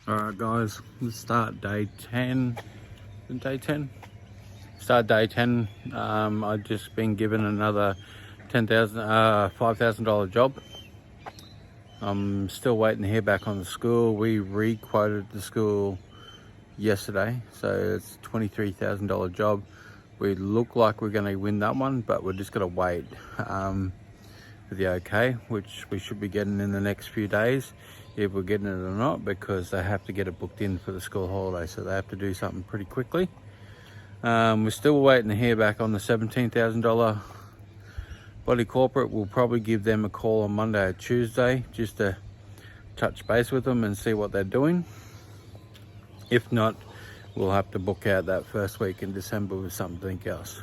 Alright guys, let's start day 10. Day 10? Start day 10. I've just been given another $5,000 job. I'm still waiting to hear back on the school. We re-quoted the school yesterday, so it's a $23,000 job. We look like we're going to win that one, but we're just going to wait for the okay, which we should be getting in the next few days, if we're getting it or not, because they have to get it booked in for the school holiday, so they have to do something pretty quickly. We're still waiting to hear back on the $17,000 body corporate. We'll probably give them a call on Monday or Tuesday just to touch base with them and see what they're doing. If not, we'll have to book out that first week in December with something else,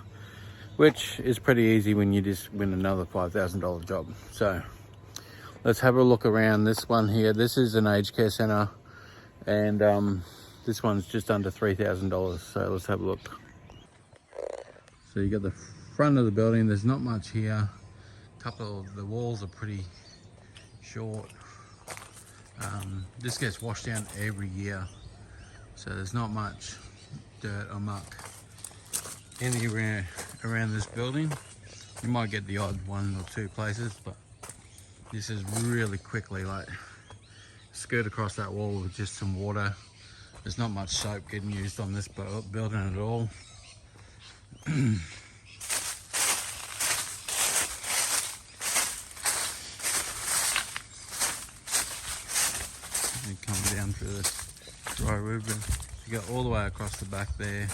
which is pretty easy when you just win another $5,000 job. So let's have a look around this one here. This is an aged care center, and this one's just under $3,000. So let's have a look. So you got the front of the building. There's not much here. A couple of the walls are pretty short. This gets washed down every year, so there's not much dirt or muck anywhere around this building. You might get the odd one or two places, but this is really quickly like skirt across that wall with just some water. There's not much soap getting used on this building at all. You come down through this dry ribbon. You go all the way across the back there.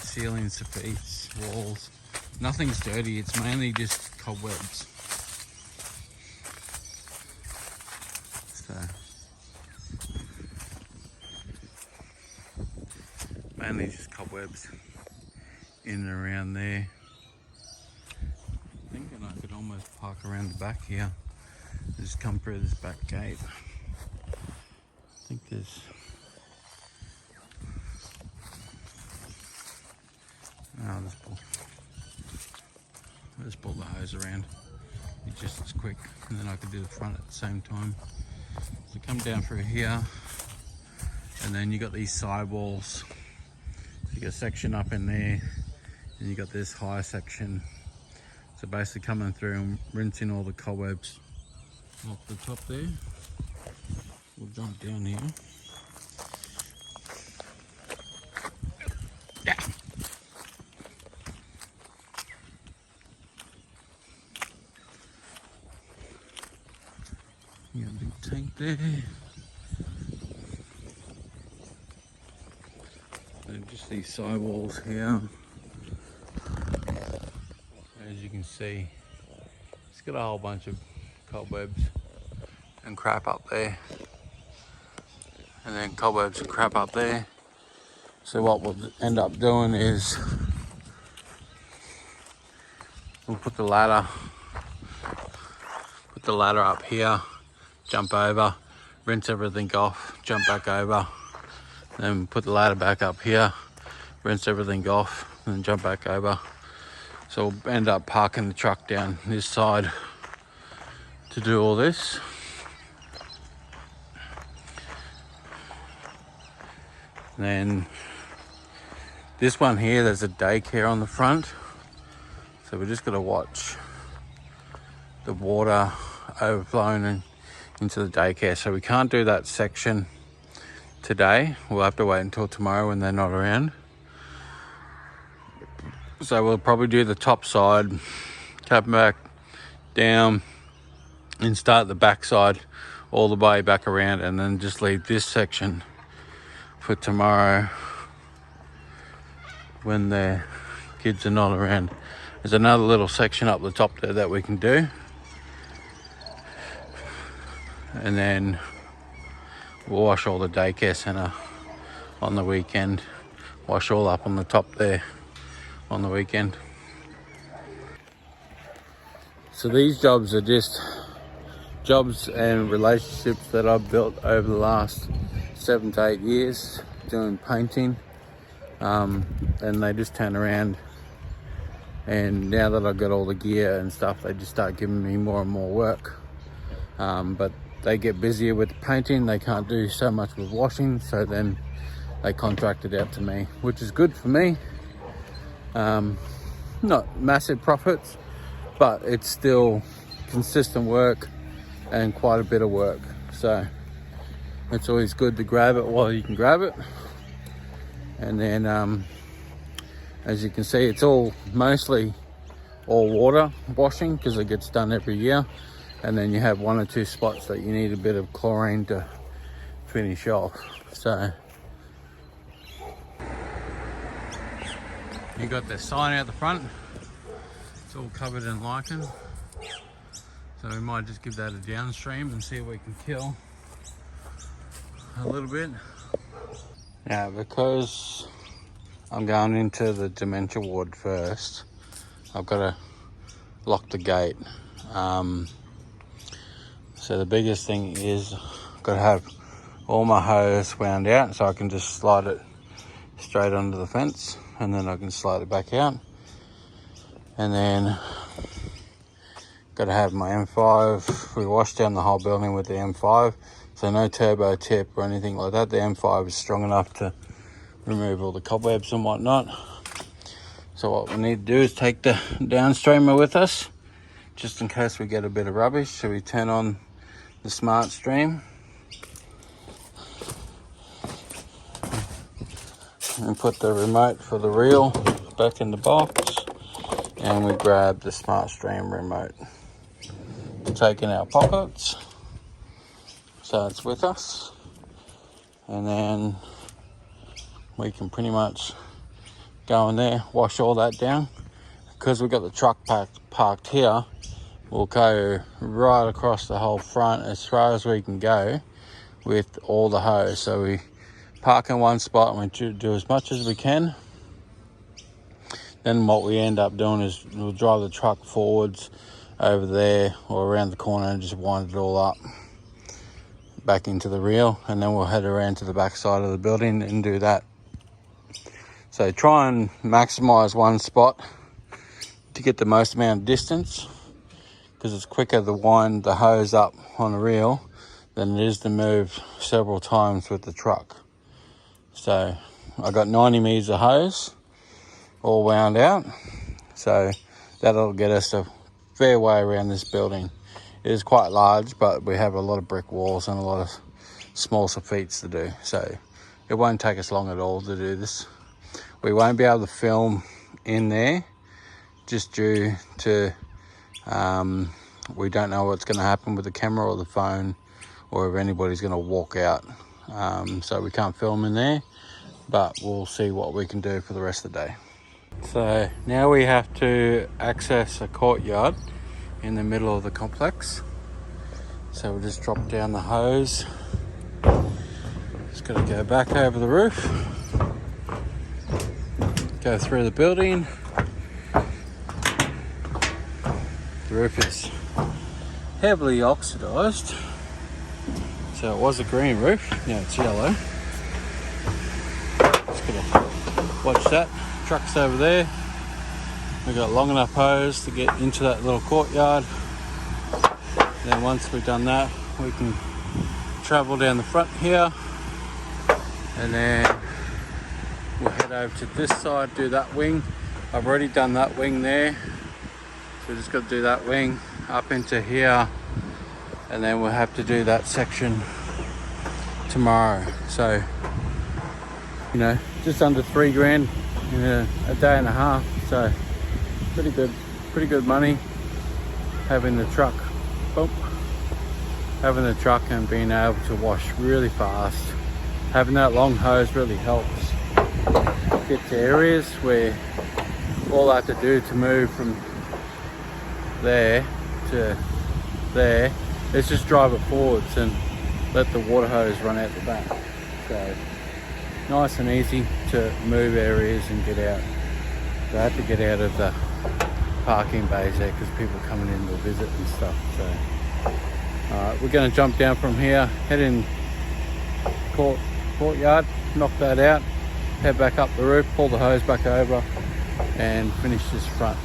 Ceilings, tapes, walls. Nothing's dirty, it's mainly just cobwebs. So, mainly just cobwebs in and around there. Thinking I could almost park around the back here. Just come through this back gate. I think there's... Oh, let's pull the hose around. It's just as quick, and then I could do the front at the same time. So come down through here, and then you got these side walls. So you got a section up in there, and you got this high section. So basically coming through and rinsing all the cobwebs off the top there. We'll jump down here. Yeah. You got a big tank there. And just these side walls here. As you can see, it's got a whole bunch of cobwebs and crap up there. And then cobwebs and crap up there. So what we'll end up doing is we'll put the ladder up here, jump over, rinse everything off, jump back over, then put the ladder back up here, rinse everything off, and then jump back over. So we'll end up parking the truck down this side to do all this. And then this one here, there's a daycare on the front. So we're just gonna watch the water overflowing into the daycare. So we can't do that section today. We'll have to wait until tomorrow when they're not around. So we'll probably do the top side, come back down and start the back side all the way back around, and then just leave this section for tomorrow when their kids are not around. There's another little section up the top there that we can do. And then we'll wash all the daycare center on the weekend. Wash all up on the top there on the weekend. So these jobs are just jobs and relationships that I've built over the last 7 to 8 years doing painting. And they just turn around, and now that I've got all the gear and stuff, they just start giving me more and more work. But they get busier with the painting, they can't do so much with washing, so then they contract it out to me, which is good for me. Not massive profits, but it's still consistent work and quite a bit of work, so it's always good to grab it while you can grab it. And then as you can see, it's mostly all water washing because it gets done every year, and then you have 1 or 2 spots that you need a bit of chlorine to finish off. So you got the sign out the front, it's all covered in lichen, so we might just give that a downstream and see if we can kill a little bit. Now, because I'm going into the dementia ward first, I've got to lock the gate. So the biggest thing is I've got to have all my hose wound out so I can just slide it straight onto the fence, and then I can slide it back out. And then got to have my M5. We washed down the whole building with the M5, so no turbo tip or anything like that. The M5 is strong enough to remove all the cobwebs and whatnot. So what we need to do is take the downstreamer with us, just in case we get a bit of rubbish. So we turn on the smart stream and put the remote for the reel back in the box, and we grab the smart stream remote. Take in our pockets so it's with us, and then we can pretty much go in there, wash all that down. Because we've got the truck parked here, we'll go right across the whole front as far as we can go with all the hose. So we park in one spot and we do as much as we can. Then what we end up doing is we'll drive the truck forwards over there or around the corner and just wind it all up back into the reel, and then we'll head around to the back side of the building and do that. So try and maximize one spot to get the most amount of distance, because it's quicker to wind the hose up on a reel than it is to move several times with the truck. So I got 90 meters of hose all wound out, so that'll get us a fair way around this building. It is quite large, but we have a lot of brick walls and a lot of small soffites to do, so it won't take us long at all to do this. We won't be able to film in there just due to we don't know what's going to happen with the camera or the phone, or if anybody's going to walk out. So we can't film in there, but we'll see what we can do for the rest of the day. So now we have to access a courtyard in the middle of the complex. So we'll just drop down the hose. Just got to go back over the roof, go through the building. The roof is heavily oxidized, so it was a green roof, now it's yellow. Just gonna watch that. Truck's over there. We've got long enough hose to get into that little courtyard. Then once we've done that, we can travel down the front here, and then we'll head over to this side, do that wing. I've already done that wing there, so we just got to do that wing up into here, and then we'll have to do that section tomorrow. So, you know, just under $3,000 in a day and a half. So pretty good money having the truck. Having the truck and being able to wash really fast. Having that long hose really helps get to areas where all I have to do to move from there to there is just drive it forwards and let the water hose run out the back. So nice and easy to move areas and get out. So I had to get out of the parking bays there because people are coming in to visit and stuff. So we're going to jump down from here, head in courtyard, knock that out, head back up the roof, pull the hose back over and finish this front.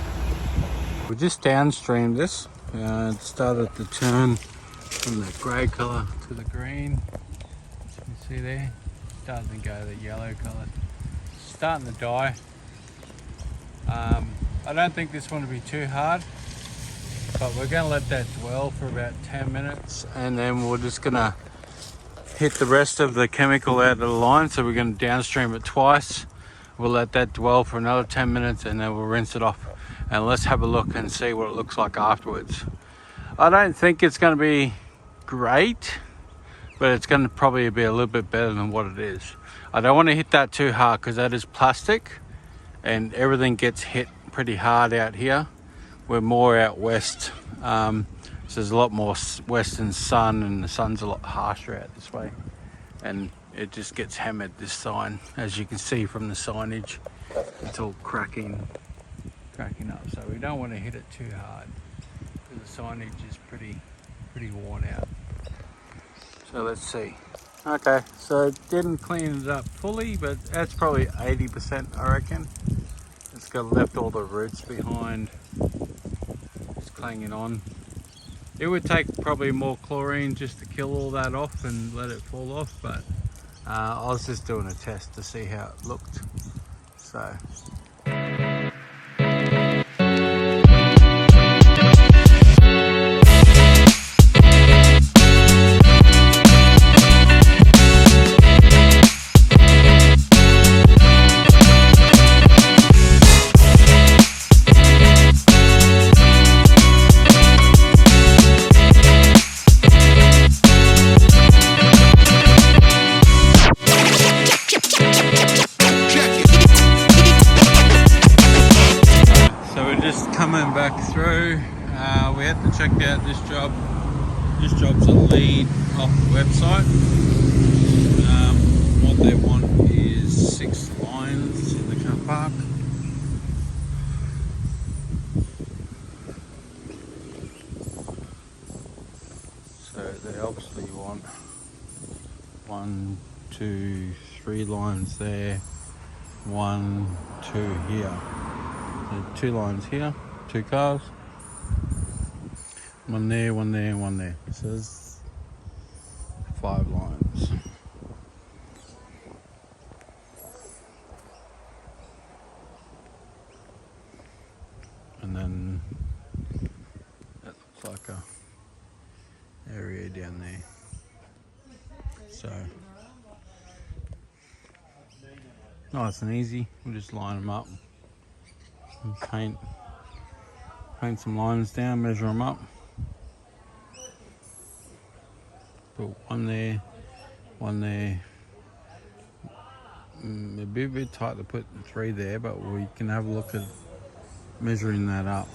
We just downstreamed this and started to turn from the grey colour to the green. As you can see there, starting to go the yellow colour. Starting to die. I don't think this one will be too hard, but we're going to let that dwell for about 10 minutes and then we're just going to hit the rest of the chemical out of the line. So we're going to downstream it twice. We'll let that dwell for another 10 minutes and then we'll rinse it off. And let's have a look and see what it looks like afterwards. I don't think it's going to be great, but it's going to probably be a little bit better than what it is. I don't want to hit that too hard because that is plastic and everything gets hit pretty hard out here. We're more out west, so there's a lot more western sun and the sun's a lot harsher out this way. And it just gets hammered, this sign. As you can see from the signage, it's all cracking up. So we don't want to hit it too hard because the signage is pretty worn out. So let's see. Okay, so it didn't clean it up fully, but that's probably 80%, I reckon. It's got left all the roots behind. Just clinging on. It would take probably more chlorine just to kill all that off and let it fall off, but I was just doing a test to see how it looked. So. Coming back through, we had to check out this job. This job's a lead off the website. What they want is 6 lines in the car park. So they obviously want 1, 2, 3 lines there, 1, 2 here. So 2 lines here. 2 cars, 1 there, 1 there, 1 there. So there's 5 lines. And then that looks like a area down there. So nice and easy. We'll just line them up and paint some lines down, measure them up. Put 1 there, 1 there. It'd be a bit tight to put 3 there, but we can have a look at measuring that up.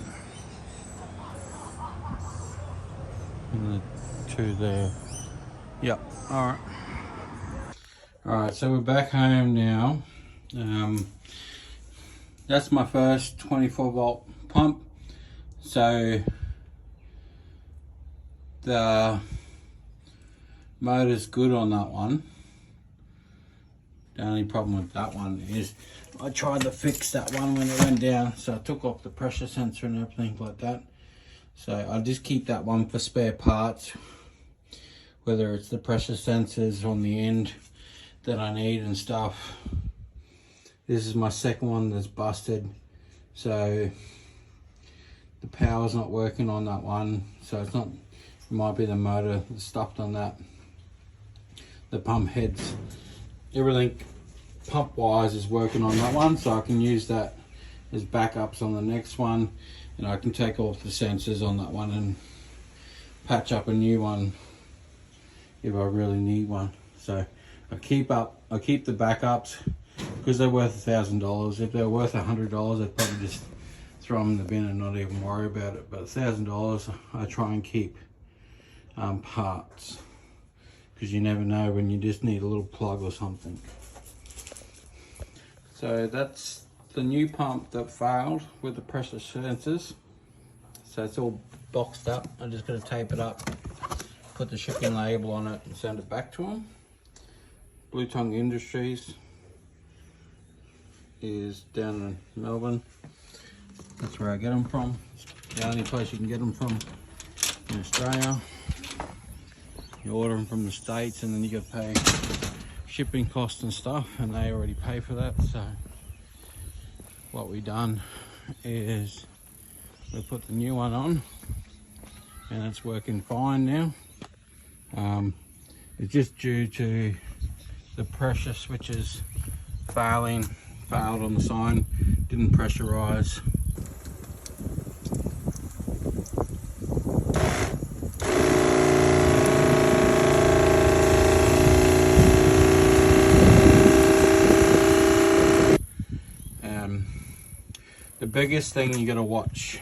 And the 2 there. Yep, alright. Alright, so we're back home now. That's my first 24 volt pump. So the motor's good on that one. The only problem with that one is I tried to fix that one when it went down, so I took off the pressure sensor and everything like that. So I just keep that one for spare parts, whether it's the pressure sensors on the end that I need and stuff. This is my second one that's busted, so the power's not working on that one, so it's not, it might be the motor that's stuffed on that. The pump heads, everything pump wise is working on that one, so I can use that as backups on the next one, and I can take off the sensors on that one and patch up a new one if I really need one. So I keep the backups because they're worth $1,000. If they're worth $100, I'd probably just throw them in the bin and not even worry about it. But $1,000, I try and keep parts, because you never know when you just need a little plug or something. So that's the new pump that failed with the pressure sensors. So it's all boxed up. I'm just going to tape it up, put the shipping label on it and send it back to them. Blue Tongue Industries is down in Melbourne. That's where I get them from. It's the only place you can get them from in Australia. You order them from the States and then you got to pay shipping costs and stuff, and they already pay for that. So what we done is we put the new one on and it's working fine now. It's just due to the pressure switches failed on the sign, didn't pressurize. The biggest thing you gotta watch,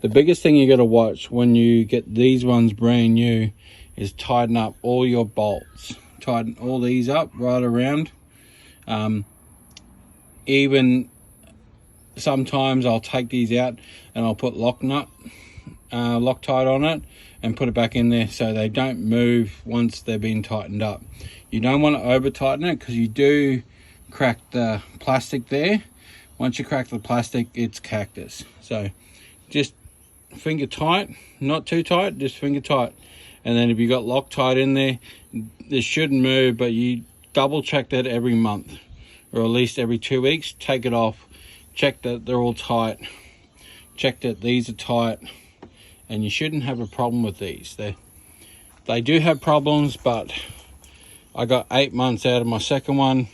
the biggest thing you gotta watch when you get these ones brand new is tighten up all your bolts. Tighten all these up right around. Even sometimes I'll take these out and I'll put Loctite on it and put it back in there so they don't move once they've been tightened up. You don't want to over tighten it because you do crack the plastic there. Once you crack the plastic, it's cactus. So just finger tight, not too tight, just finger tight. And then if you got Loctite in there, this shouldn't move, but you double check that every month or at least every 2 weeks. Take it off, check that they're all tight, check that these are tight, and you shouldn't have a problem with these. They do have problems, but I got 8 months out of my second one.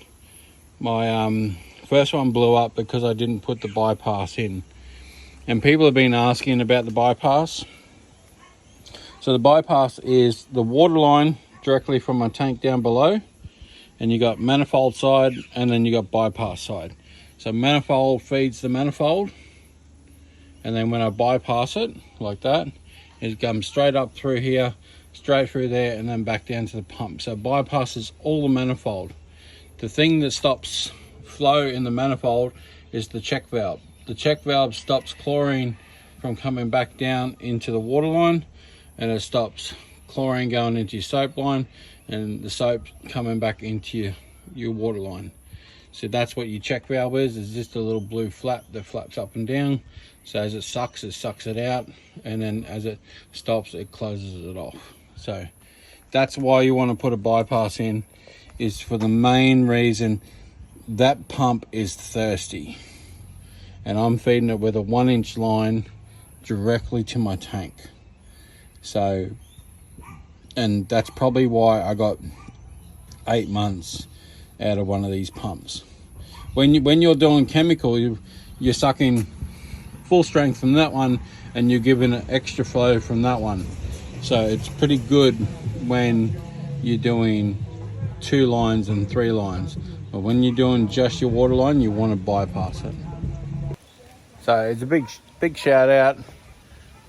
My first one blew up because I didn't put the bypass in, and people have been asking about the bypass. So the bypass is the water line directly from my tank down below, and you got manifold side and then you got bypass side. So manifold feeds the manifold, and then when I bypass it like that, it comes straight up through here, straight through there, and then back down to the pump. So bypasses all the manifold. The thing that stops flow in the manifold is the check valve. The check valve stops chlorine from coming back down into the water line, and it stops chlorine going into your soap line and the soap coming back into your water line. So that's what your check valve is. It's just a little blue flap that flaps up and down. So as it sucks it out, and then as it stops, it closes it off. So that's why you want to put a bypass in, is for the main reason that pump is thirsty, and I'm feeding it with a 1-inch line directly to my tank. So, and that's probably why I got 8 months out of one of these pumps. When you're doing chemical, you're sucking full strength from that one, and you're giving it extra flow from that one. So it's pretty good when you're doing 2 lines and 3 lines. But when you're doing just your water line, you want to bypass it. So it's a big shout out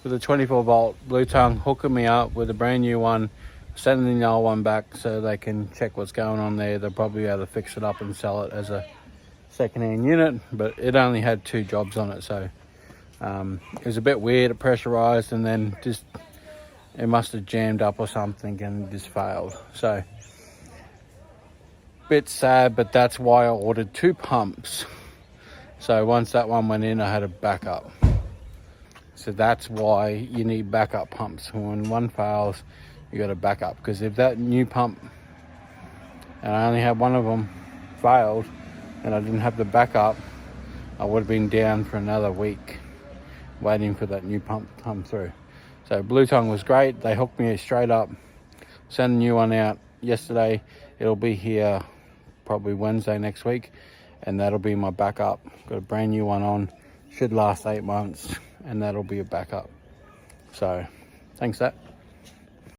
with a 24 volt Blue Tongue hooking me up with a brand new one, sending the old one back so they can check what's going on there. They'll probably be able to fix it up and sell it as a second-hand unit, but it only had 2 jobs on it, so it was a bit weird. It pressurized and then just it must have jammed up or something and just failed. So bit sad, but that's why I ordered 2 pumps. So once that one went in, I had a backup. So that's why you need backup pumps. When one fails, you got a backup, because if that new pump, and I only had one of them, failed and I didn't have the backup, I would have been down for another week waiting for that new pump to come through. So Blue Tongue was great. They hooked me straight up, sent a new one out yesterday. It'll be here probably Wednesday next week, and that'll be my backup. Got a brand new one on, should last 8 months, and that'll be a backup. So thanks, that.